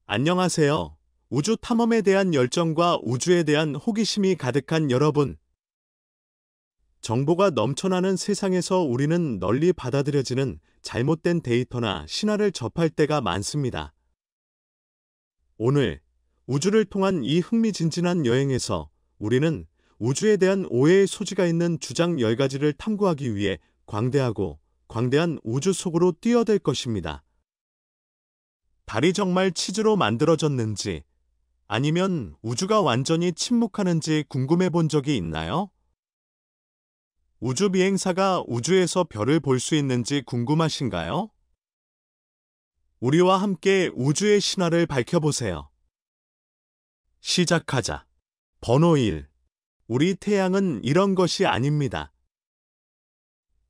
안녕하세요. 우주 탐험에 대한 열정과 우주에 대한 호기심이 가득한 여러분. 정보가 넘쳐나는 세상에서 우리는 널리 받아들여지는 잘못된 데이터나 신화를 접할 때가 많습니다. 오늘 우주를 통한 이 흥미진진한 여행에서 우리는 우주에 대한 오해의 소지가 있는 주장 10가지를 탐구하기 위해 광대한 우주 속으로 뛰어들 것입니다. 달이 정말 치즈로 만들어졌는지 아니면 우주가 완전히 침묵하는지 궁금해 본 적이 있나요? 우주 비행사가 우주에서 별을 볼 수 있는지 궁금하신가요? 우리와 함께 우주의 신화를 밝혀보세요. 시작하자. 번호 1. 우리 태양은 이런 것이 아닙니다.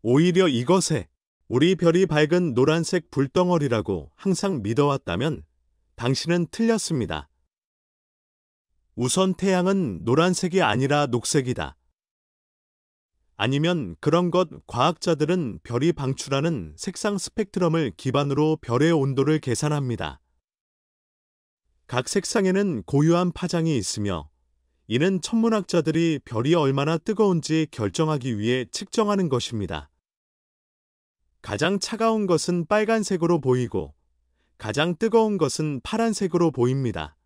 오히려 이것에 우리 별이 밝은 노란색 불덩어리라고 항상 믿어왔다면 당신은 틀렸습니다. 우선 태양은 노란색이 아니라 녹색이다. 아니면 그런 것 과학자들은 별이 방출하는 색상 스펙트럼을 기반으로 별의 온도를 계산합니다. 각 색상에는 고유한 파장이 있으며 이는 천문학자들이 별이 얼마나 뜨거운지 결정하기 위해 측정하는 것입니다. 가장 차가운 것은 빨간색으로 보이고 가장 뜨거운 것은 파란색으로 보입니다.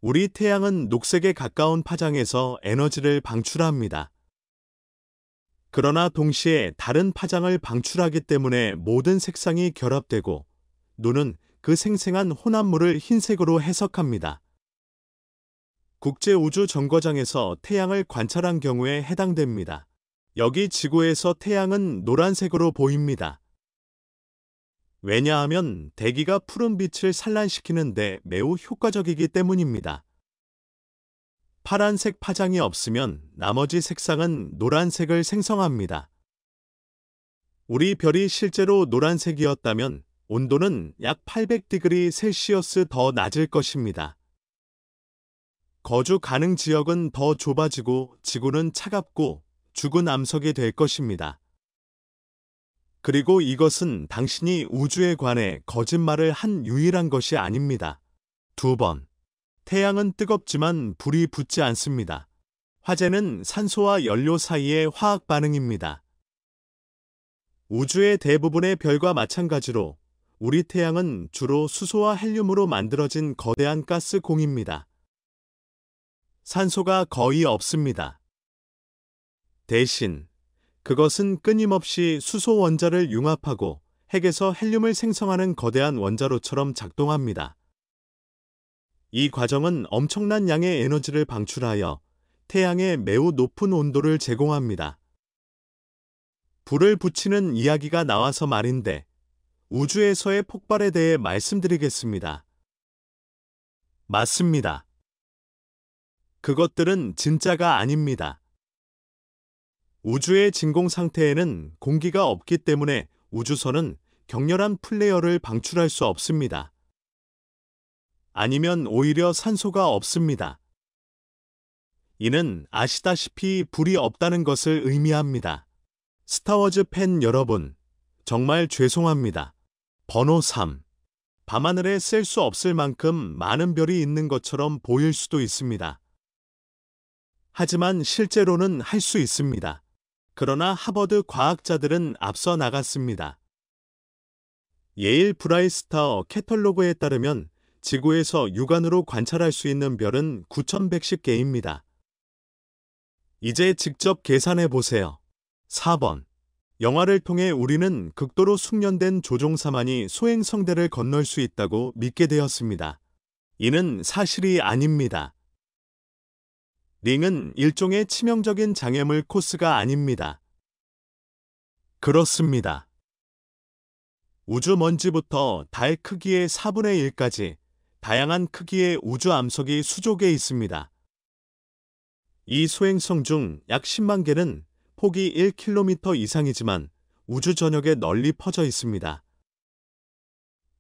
우리 태양은 녹색에 가까운 파장에서 에너지를 방출합니다. 그러나 동시에 다른 파장을 방출하기 때문에 모든 색상이 결합되고 눈은 그 생생한 혼합물을 흰색으로 해석합니다. 국제우주정거장에서 태양을 관찰한 경우에 해당됩니다. 여기 지구에서 태양은 노란색으로 보입니다. 왜냐하면 대기가 푸른 빛을 산란시키는데 매우 효과적이기 때문입니다. 파란색 파장이 없으면 나머지 색상은 노란색을 생성합니다. 우리 별이 실제로 노란색이었다면 온도는 약 800디그리 셀시어스 더 낮을 것입니다. 거주 가능 지역은 더 좁아지고 지구는 차갑고 죽은 암석이 될 것입니다. 그리고 이것은 당신이 우주에 관해 거짓말을 한 유일한 것이 아닙니다. 2번. 태양은 뜨겁지만 불이 붙지 않습니다. 화재는 산소와 연료 사이의 화학 반응입니다. 우주의 대부분의 별과 마찬가지로 우리 태양은 주로 수소와 헬륨으로 만들어진 거대한 가스 공입니다. 산소가 거의 없습니다. 대신 그것은 끊임없이 수소 원자를 융합하고 핵에서 헬륨을 생성하는 거대한 원자로처럼 작동합니다. 이 과정은 엄청난 양의 에너지를 방출하여 태양에 매우 높은 온도를 제공합니다. 불을 붙이는 이야기가 나와서 말인데 우주에서의 폭발에 대해 말씀드리겠습니다. 맞습니다. 그것들은 진짜가 아닙니다. 우주의 진공 상태에는 공기가 없기 때문에 우주선은 격렬한 플레어를 방출할 수 없습니다. 아니면 오히려 산소가 없습니다. 이는 아시다시피 불이 없다는 것을 의미합니다. 스타워즈 팬 여러분, 정말 죄송합니다. 번호 3. 밤하늘에 셀 수 없을 만큼 많은 별이 있는 것처럼 보일 수도 있습니다. 하지만 실제로는 할 수 있습니다. 그러나 하버드 과학자들은 앞서 나갔습니다. 예일 브라이스타워 캐털로그에 따르면 지구에서 육안으로 관찰할 수 있는 별은 9,110개입니다. 이제 직접 계산해 보세요. 4번. 영화를 통해 우리는 극도로 숙련된 조종사만이 소행성대를 건널 수 있다고 믿게 되었습니다. 이는 사실이 아닙니다. 링은 일종의 치명적인 장애물 코스가 아닙니다. 그렇습니다. 우주 먼지부터 달 크기의 4분의 1까지 다양한 크기의 우주 암석이 수족에 있습니다. 이 소행성 중 약 10만 개는 폭이 1km 이상이지만 우주 전역에 널리 퍼져 있습니다.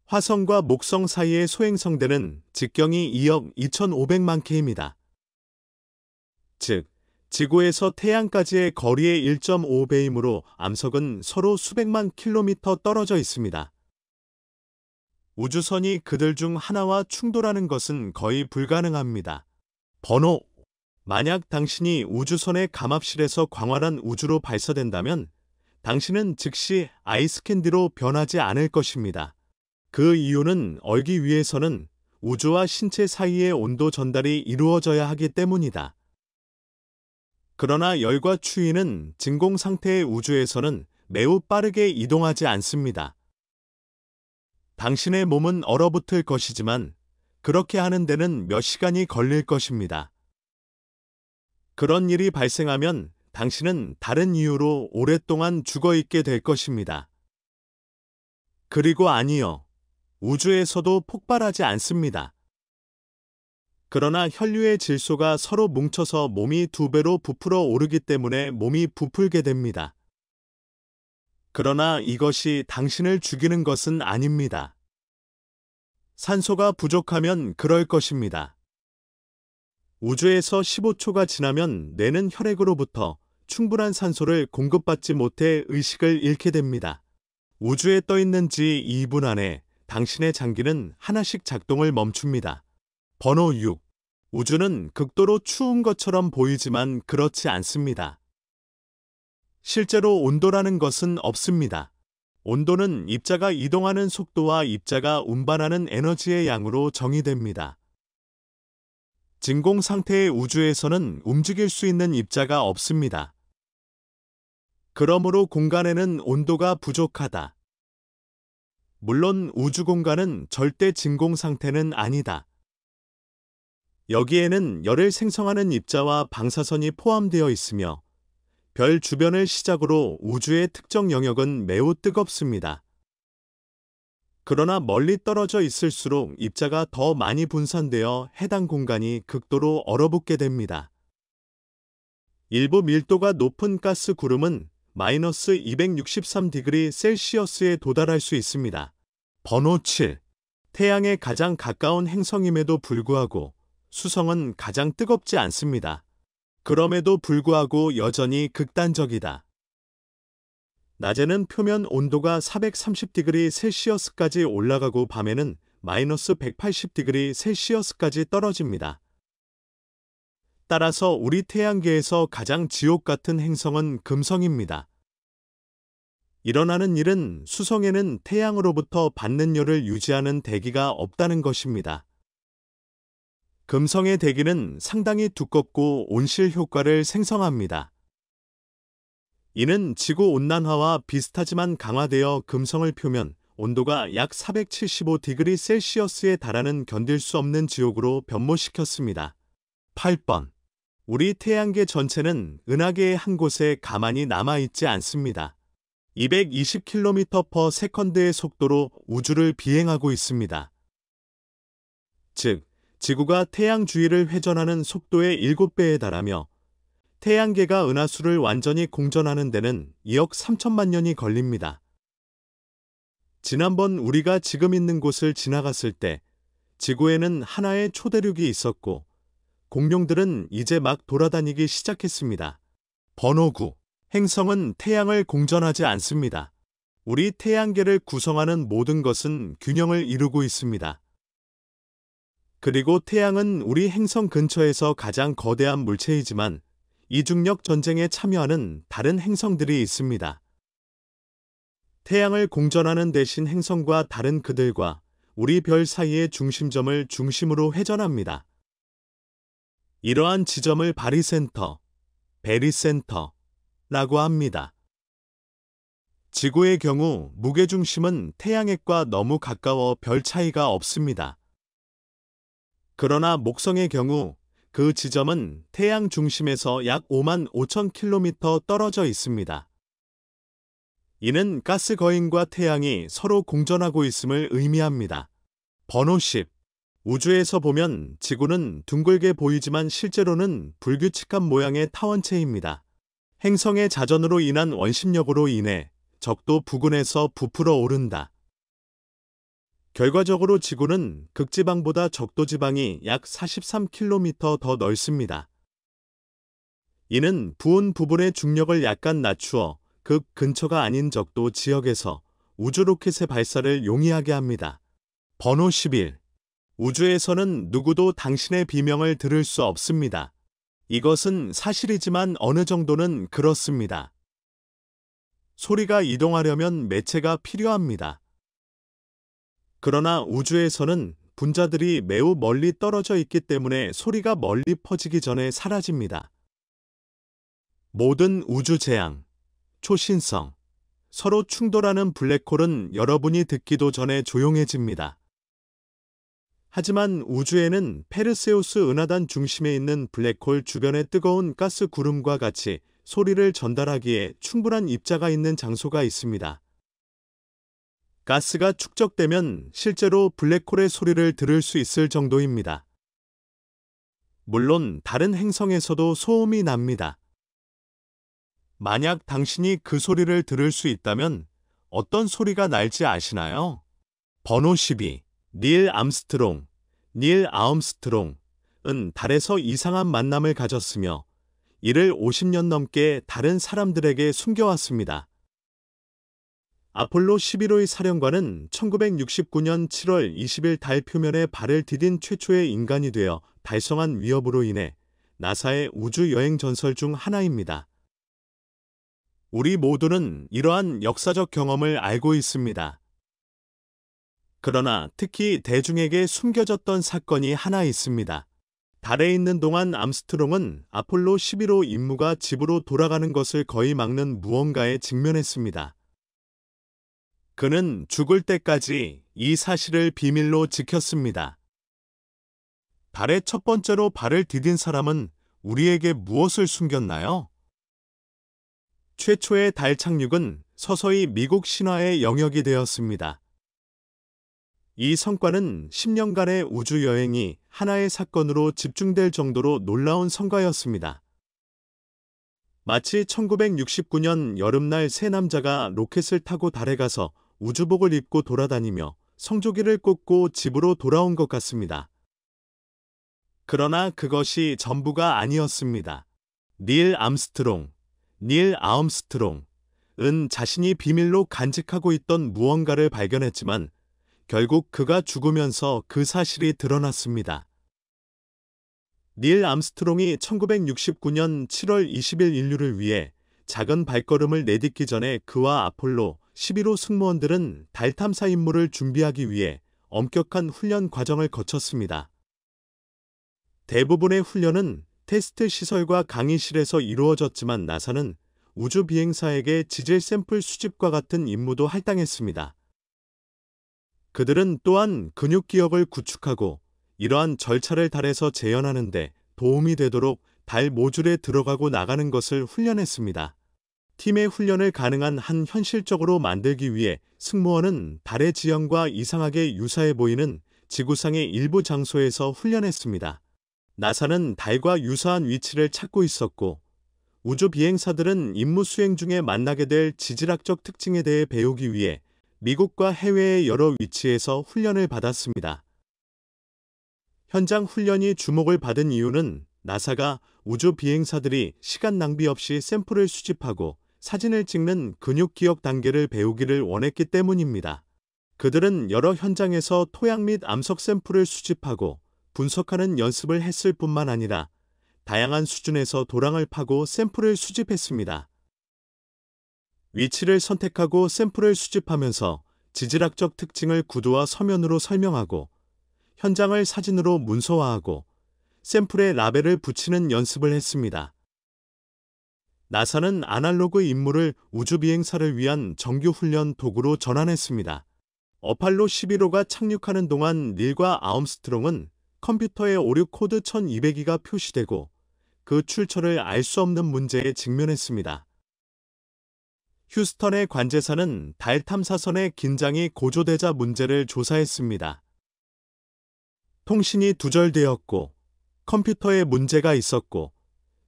화성과 목성 사이의 소행성대는 직경이 2억 2,500만 K입니다. 즉, 지구에서 태양까지의 거리의 1.5배이므로 암석은 서로 수백만 킬로미터 떨어져 있습니다. 우주선이 그들 중 하나와 충돌하는 것은 거의 불가능합니다. 번호. 만약 당신이 우주선의 감압실에서 광활한 우주로 발사된다면 당신은 즉시 아이스 캔디로 변하지 않을 것입니다. 그 이유는 얼기 위해서는 우주와 신체 사이의 온도 전달이 이루어져야 하기 때문이다. 그러나 열과 추위는 진공 상태의 우주에서는 매우 빠르게 이동하지 않습니다. 당신의 몸은 얼어붙을 것이지만 그렇게 하는 데는 몇 시간이 걸릴 것입니다. 그런 일이 발생하면 당신은 다른 이유로 오랫동안 죽어있게 될 것입니다. 그리고 아니요. 우주에서도 폭발하지 않습니다. 그러나 혈류의 질소가 서로 뭉쳐서 몸이 2배로 부풀어 오르기 때문에 몸이 부풀게 됩니다. 그러나 이것이 당신을 죽이는 것은 아닙니다. 산소가 부족하면 그럴 것입니다. 우주에서 15초가 지나면 뇌는 혈액으로부터 충분한 산소를 공급받지 못해 의식을 잃게 됩니다. 우주에 떠 있는 지 2분 안에 당신의 장기는 하나씩 작동을 멈춥니다. 번호 6. 우주는 극도로 추운 것처럼 보이지만 그렇지 않습니다. 실제로 온도라는 것은 없습니다. 온도는 입자가 이동하는 속도와 입자가 운반하는 에너지의 양으로 정의됩니다. 진공 상태의 우주에서는 움직일 수 있는 입자가 없습니다. 그러므로 공간에는 온도가 부족하다. 물론 우주 공간은 절대 진공 상태는 아니다. 여기에는 열을 생성하는 입자와 방사선이 포함되어 있으며 별 주변을 시작으로 우주의 특정 영역은 매우 뜨겁습니다. 그러나 멀리 떨어져 있을수록 입자가 더 많이 분산되어 해당 공간이 극도로 얼어붙게 됩니다. 일부 밀도가 높은 가스 구름은 마이너스 263디그리 셀시어스에 도달할 수 있습니다. 번호 7. 태양에 가장 가까운 행성임에도 불구하고 수성은 가장 뜨겁지 않습니다. 그럼에도 불구하고 여전히 극단적이다. 낮에는 표면 온도가 430디그리 셀시어스까지 올라가고 밤에는 마이너스 180디그리 셀시어스까지 떨어집니다. 따라서 우리 태양계에서 가장 지옥 같은 행성은 금성입니다. 일어나는 일은 수성에는 태양으로부터 받는 열을 유지하는 대기가 없다는 것입니다. 금성의 대기는 상당히 두껍고 온실 효과를 생성합니다. 이는 지구온난화와 비슷하지만 강화되어 금성을 표면 온도가 약 475디그리 셀시어스에 달하는 견딜 수 없는 지옥으로 변모시켰습니다. 8번. 우리 태양계 전체는 은하계의 한 곳에 가만히 남아있지 않습니다. 220km/s의 속도로 우주를 비행하고 있습니다. 즉, 지구가 태양 주위를 회전하는 속도의 7배에 달하며 태양계가 은하수를 완전히 공전하는 데는 2억 3천만 년이 걸립니다. 지난번 우리가 지금 있는 곳을 지나갔을 때 지구에는 하나의 초대륙이 있었고 공룡들은 이제 막 돌아다니기 시작했습니다. 번호 9. 행성은 태양을 공전하지 않습니다. 우리 태양계를 구성하는 모든 것은 균형을 이루고 있습니다. 그리고 태양은 우리 행성 근처에서 가장 거대한 물체이지만 이중력 전쟁에 참여하는 다른 행성들이 있습니다. 태양을 공전하는 대신 행성과 다른 그들과 우리 별 사이의 중심점을 중심으로 회전합니다. 이러한 지점을 바리센터, 베리센터라고 합니다. 지구의 경우 무게중심은 태양핵과 너무 가까워 별 차이가 없습니다. 그러나 목성의 경우 그 지점은 태양 중심에서 약 5만 5천 킬로미터 떨어져 있습니다. 이는 가스 거인과 태양이 서로 공전하고 있음을 의미합니다. 번호 10. 우주에서 보면 지구는 둥글게 보이지만 실제로는 불규칙한 모양의 타원체입니다. 행성의 자전으로 인한 원심력으로 인해 적도 부근에서 부풀어 오른다. 결과적으로 지구는 극지방보다 적도지방이 약 43km 더 넓습니다. 이는 부온 부분의 중력을 약간 낮추어 극 근처가 아닌 적도 지역에서 우주 로켓의 발사를 용이하게 합니다. 번호 11. 우주에서는 누구도 당신의 비명을 들을 수 없습니다. 이것은 사실이지만 어느 정도는 그렇습니다. 소리가 이동하려면 매체가 필요합니다. 그러나 우주에서는 분자들이 매우 멀리 떨어져 있기 때문에 소리가 멀리 퍼지기 전에 사라집니다. 모든 우주 재앙, 초신성, 서로 충돌하는 블랙홀은 여러분이 듣기도 전에 조용해집니다. 하지만 우주에는 페르세우스 은하단 중심에 있는 블랙홀 주변의 뜨거운 가스 구름과 같이 소리를 전달하기에 충분한 입자가 있는 장소가 있습니다. 가스가 축적되면 실제로 블랙홀의 소리를 들을 수 있을 정도입니다. 물론 다른 행성에서도 소음이 납니다. 만약 당신이 그 소리를 들을 수 있다면 어떤 소리가 날지 아시나요? 번호 12. 닐 암스트롱. 닐 아음스트롱은 달에서 이상한 만남을 가졌으며 이를 50년 넘게 다른 사람들에게 숨겨왔습니다. 아폴로 11호의 사령관은 1969년 7월 20일 달 표면에 발을 디딘 최초의 인간이 되어 달성한 위협으로 인해 나사의 우주 여행 전설 중 하나입니다. 우리 모두는 이러한 역사적 경험을 알고 있습니다. 그러나 특히 대중에게 숨겨졌던 사건이 하나 있습니다. 달에 있는 동안 암스트롱은 아폴로 11호 임무가 집으로 돌아가는 것을 거의 막는 무언가에 직면했습니다. 그는 죽을 때까지 이 사실을 비밀로 지켰습니다. 달에 첫 번째로 발을 디딘 사람은 우리에게 무엇을 숨겼나요? 최초의 달 착륙은 서서히 미국 신화의 영역이 되었습니다. 이 성과는 10년간의 우주 여행이 하나의 사건으로 집중될 정도로 놀라운 성과였습니다. 마치 1969년 여름날 세 남자가 로켓을 타고 달에 가서 우주복을 입고 돌아다니며 성조기를 꽂고 집으로 돌아온 것 같습니다. 그러나 그것이 전부가 아니었습니다. 닐 아음스트롱은 자신이 비밀로 간직하고 있던 무언가를 발견했지만 결국 그가 죽으면서 그 사실이 드러났습니다. 닐 암스트롱이 1969년 7월 20일 인류를 위해 작은 발걸음을 내딛기 전에 그와 아폴로 11호 승무원들은 달 탐사 임무를 준비하기 위해 엄격한 훈련 과정을 거쳤습니다. 대부분의 훈련은 테스트 시설과 강의실에서 이루어졌지만 나사는 우주 비행사에게 지질 샘플 수집과 같은 임무도 할당했습니다. 그들은 또한 근육 기억을 구축하고 이러한 절차를 달에서 재현하는 데 도움이 되도록 달 모듈에 들어가고 나가는 것을 훈련했습니다. 팀의 훈련을 가능한 한 현실적으로 만들기 위해 승무원은 달의 지형과 이상하게 유사해 보이는 지구상의 일부 장소에서 훈련했습니다. 나사는 달과 유사한 위치를 찾고 있었고 우주 비행사들은 임무 수행 중에 만나게 될 지질학적 특징에 대해 배우기 위해 미국과 해외의 여러 위치에서 훈련을 받았습니다. 현장 훈련이 주목을 받은 이유는 나사가 우주 비행사들이 시간 낭비 없이 샘플을 수집하고 사진을 찍는 근육 기억 단계를 배우기를 원했기 때문입니다. 그들은 여러 현장에서 토양 및 암석 샘플을 수집하고 분석하는 연습을 했을 뿐만 아니라 다양한 수준에서 도랑을 파고 샘플을 수집했습니다. 위치를 선택하고 샘플을 수집하면서 지질학적 특징을 구두와 서면으로 설명하고 현장을 사진으로 문서화하고 샘플에 라벨을 붙이는 연습을 했습니다. 나사는 아날로그 임무를 우주 비행사를 위한 정규 훈련 도구로 전환했습니다. 어팔로 11호가 착륙하는 동안 닐과 아음스트롱은 컴퓨터에 오류 코드 1200이가 표시되고 그 출처를 알 수 없는 문제에 직면했습니다. 휴스턴의 관제사는 달 탐사선의 긴장이 고조되자 문제를 조사했습니다. 통신이 두절되었고 컴퓨터에 문제가 있었고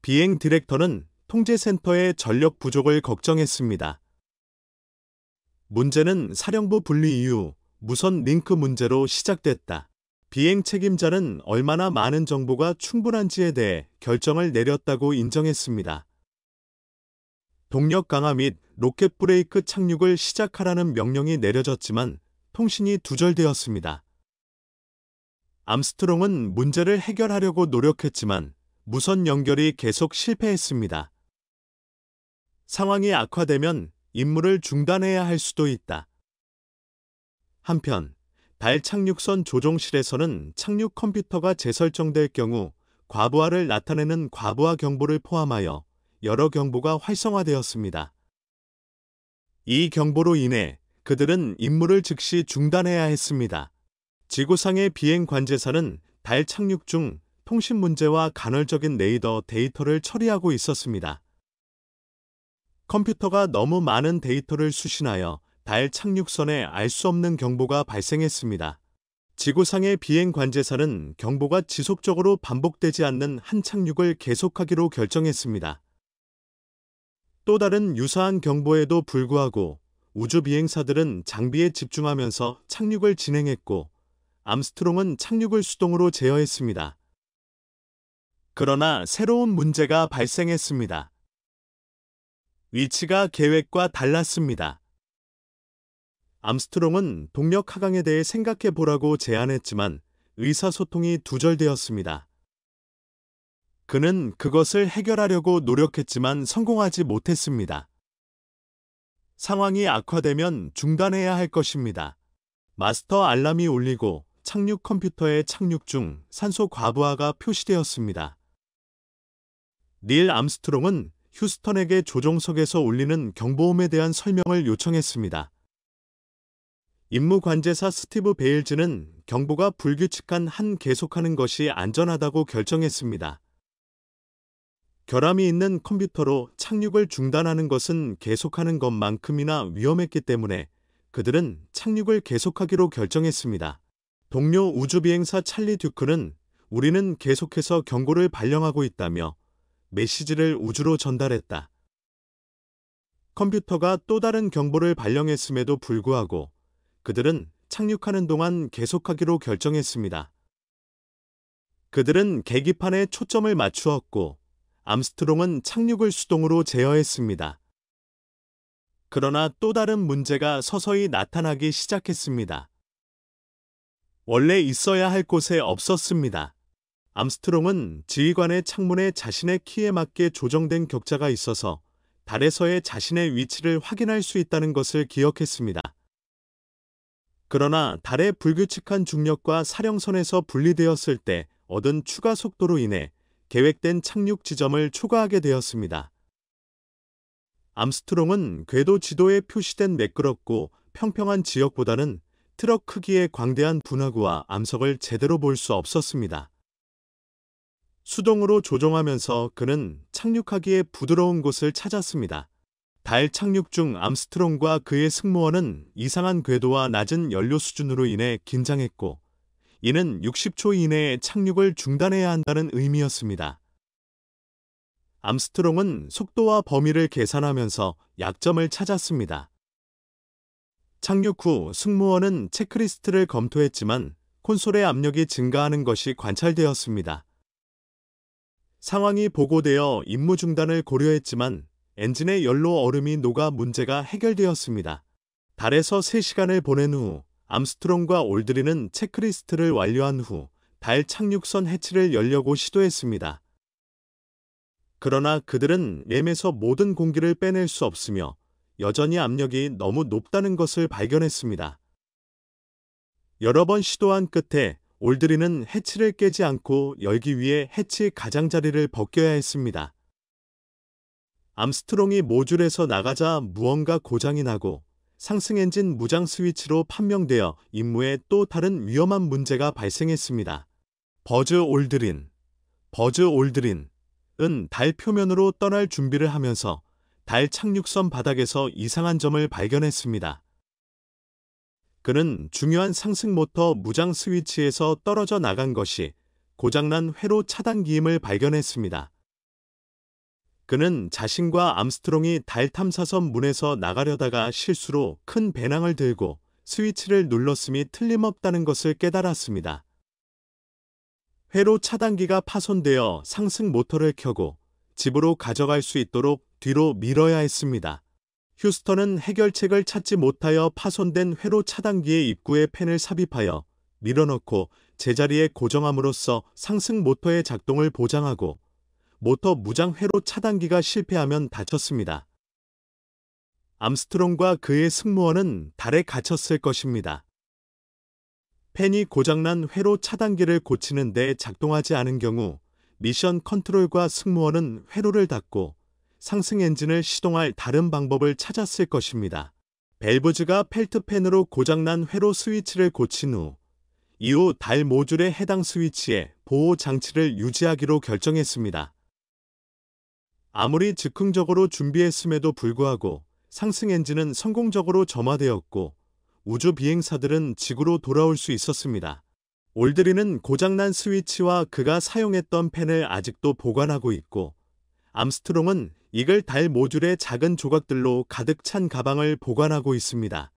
비행 디렉터는 통제센터의 전력 부족을 걱정했습니다. 문제는 사령부 분리 이후 무선 링크 문제로 시작됐다. 비행 책임자는 얼마나 많은 정보가 충분한지에 대해 결정을 내렸다고 인정했습니다. 동력 강화 및 로켓 브레이크 착륙을 시작하라는 명령이 내려졌지만 통신이 두절되었습니다. 암스트롱은 문제를 해결하려고 노력했지만 무선 연결이 계속 실패했습니다. 상황이 악화되면 임무를 중단해야 할 수도 있다. 한편, 달 착륙선 조종실에서는 착륙 컴퓨터가 재설정될 경우 과부하를 나타내는 과부하 경보를 포함하여 여러 경보가 활성화되었습니다. 이 경보로 인해 그들은 임무를 즉시 중단해야 했습니다. 지구상의 비행 관제사는 달 착륙 중 통신 문제와 간헐적인 레이더 데이터를 처리하고 있었습니다. 컴퓨터가 너무 많은 데이터를 수신하여 달 착륙선에 알 수 없는 경보가 발생했습니다. 지구상의 비행 관제사는 경보가 지속적으로 반복되지 않는 한 착륙을 계속하기로 결정했습니다. 또 다른 유사한 경보에도 불구하고 우주 비행사들은 장비에 집중하면서 착륙을 진행했고 암스트롱은 착륙을 수동으로 제어했습니다. 그러나 새로운 문제가 발생했습니다. 위치가 계획과 달랐습니다. 암스트롱은 동력 하강에 대해 생각해 보라고 제안했지만 의사소통이 두절되었습니다. 그는 그것을 해결하려고 노력했지만 성공하지 못했습니다. 상황이 악화되면 중단해야 할 것입니다. 마스터 알람이 울리고 착륙 컴퓨터의 착륙 중 산소 과부하가 표시되었습니다. 닐 암스트롱은 휴스턴에게 조종석에서 울리는 경보음에 대한 설명을 요청했습니다. 임무 관제사 스티브 베일즈는 경보가 불규칙한 한 계속하는 것이 안전하다고 결정했습니다. 결함이 있는 컴퓨터로 착륙을 중단하는 것은 계속하는 것만큼이나 위험했기 때문에 그들은 착륙을 계속하기로 결정했습니다. 동료 우주비행사 찰리 듀크는 우리는 계속해서 경고를 발령하고 있다며 메시지를 우주로 전달했다. 컴퓨터가 또 다른 경보를 발령했음에도 불구하고 그들은 착륙하는 동안 계속하기로 결정했습니다. 그들은 계기판에 초점을 맞추었고 암스트롱은 착륙을 수동으로 제어했습니다. 그러나 또 다른 문제가 서서히 나타나기 시작했습니다. 원래 있어야 할 곳에 없었습니다. 암스트롱은 지휘관의 창문에 자신의 키에 맞게 조정된 격자가 있어서 달에서의 자신의 위치를 확인할 수 있다는 것을 기억했습니다. 그러나 달의 불규칙한 중력과 사령선에서 분리되었을 때 얻은 추가 속도로 인해 계획된 착륙 지점을 초과하게 되었습니다. 암스트롱은 궤도 지도에 표시된 매끄럽고 평평한 지역보다는 트럭 크기의 광대한 분화구와 암석을 제대로 볼 수 없었습니다. 수동으로 조종하면서 그는 착륙하기에 부드러운 곳을 찾았습니다. 달 착륙 중 암스트롱과 그의 승무원은 이상한 궤도와 낮은 연료 수준으로 인해 긴장했고 이는 60초 이내에 착륙을 중단해야 한다는 의미였습니다. 암스트롱은 속도와 범위를 계산하면서 약점을 찾았습니다. 착륙 후 승무원은 체크리스트를 검토했지만 콘솔의 압력이 증가하는 것이 관찰되었습니다. 상황이 보고되어 임무 중단을 고려했지만 엔진의 연료 얼음이 녹아 문제가 해결되었습니다. 달에서 3시간을 보낸 후 암스트롱과 올드린은 체크리스트를 완료한 후 달 착륙선 해치를 열려고 시도했습니다. 그러나 그들은 램에서 모든 공기를 빼낼 수 없으며 여전히 압력이 너무 높다는 것을 발견했습니다. 여러 번 시도한 끝에 올드린은 해치를 깨지 않고 열기 위해 해치 가장자리를 벗겨야 했습니다. 암스트롱이 모듈에서 나가자 무언가 고장이 나고 상승 엔진 무장 스위치로 판명되어 임무에 또 다른 위험한 문제가 발생했습니다. 버즈 올드린은 달 표면으로 떠날 준비를 하면서 달 착륙선 바닥에서 이상한 점을 발견했습니다. 그는 중요한 상승 모터 무장 스위치에서 떨어져 나간 것이 고장난 회로 차단기임을 발견했습니다. 그는 자신과 암스트롱이 달 탐사선 문에서 나가려다가 실수로 큰 배낭을 들고 스위치를 눌렀음이 틀림없다는 것을 깨달았습니다. 회로 차단기가 파손되어 상승 모터를 켜고 집으로 가져갈 수 있도록 뒤로 밀어야 했습니다. 휴스턴은 해결책을 찾지 못하여 파손된 회로 차단기의 입구에 펜을 삽입하여 밀어넣고 제자리에 고정함으로써 상승 모터의 작동을 보장하고 모터 무장 회로 차단기가 실패하면 다쳤습니다. 암스트롱과 그의 승무원은 달에 갇혔을 것입니다. 펜이 고장난 회로 차단기를 고치는 데 작동하지 않은 경우 미션 컨트롤과 승무원은 회로를 닫고 상승 엔진을 시동할 다른 방법을 찾았을 것입니다. 벨브즈가 펠트펜으로 고장난 회로 스위치를 고친 후 이후 달 모듈의 해당 스위치에 보호 장치를 유지하기로 결정했습니다. 아무리 즉흥적으로 준비했음에도 불구하고 상승 엔진은 성공적으로 점화되었고 우주 비행사들은 지구로 돌아올 수 있었습니다. 올드린은 고장난 스위치와 그가 사용했던 펜을 아직도 보관하고 있고 암스트롱은 이글 달 모듈의 작은 조각들로 가득 찬 가방을 보관하고 있습니다.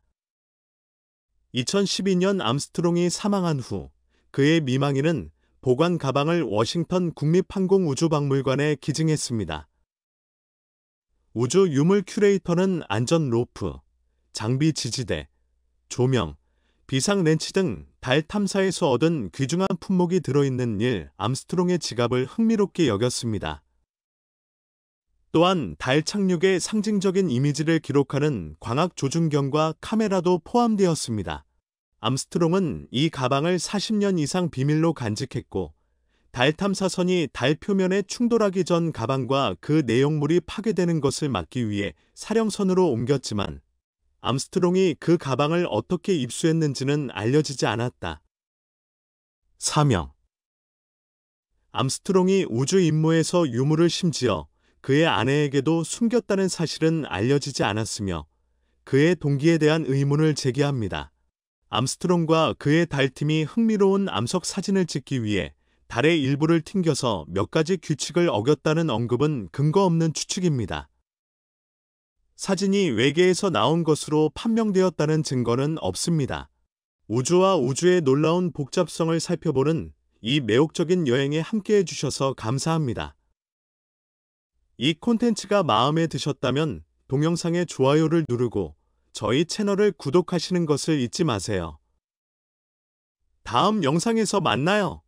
2012년 암스트롱이 사망한 후 그의 미망인은 보관 가방을 워싱턴 국립항공우주박물관에 기증했습니다. 우주 유물 큐레이터는 안전 로프, 장비 지지대, 조명, 비상 렌치 등 달 탐사에서 얻은 귀중한 품목이 들어있는 암스트롱의 지갑을 흥미롭게 여겼습니다. 또한 달 착륙의 상징적인 이미지를 기록하는 광학 조준경과 카메라도 포함되었습니다. 암스트롱은 이 가방을 40년 이상 비밀로 간직했고 달 탐사선이 달 표면에 충돌하기 전 가방과 그 내용물이 파괴되는 것을 막기 위해 사령선으로 옮겼지만 암스트롱이 그 가방을 어떻게 입수했는지는 알려지지 않았다. 사명. 암스트롱이 우주 임무에서 유물을 심지어 그의 아내에게도 숨겼다는 사실은 알려지지 않았으며 그의 동기에 대한 의문을 제기합니다. 암스트롱과 그의 달팀이 흥미로운 암석 사진을 찍기 위해 달의 일부를 튕겨서 몇 가지 규칙을 어겼다는 언급은 근거 없는 추측입니다. 사진이 외계에서 나온 것으로 판명되었다는 증거는 없습니다. 우주와 우주의 놀라운 복잡성을 살펴보는 이 매혹적인 여행에 함께해 주셔서 감사합니다. 이 콘텐츠가 마음에 드셨다면 동영상의 좋아요를 누르고 저희 채널을 구독하시는 것을 잊지 마세요. 다음 영상에서 만나요.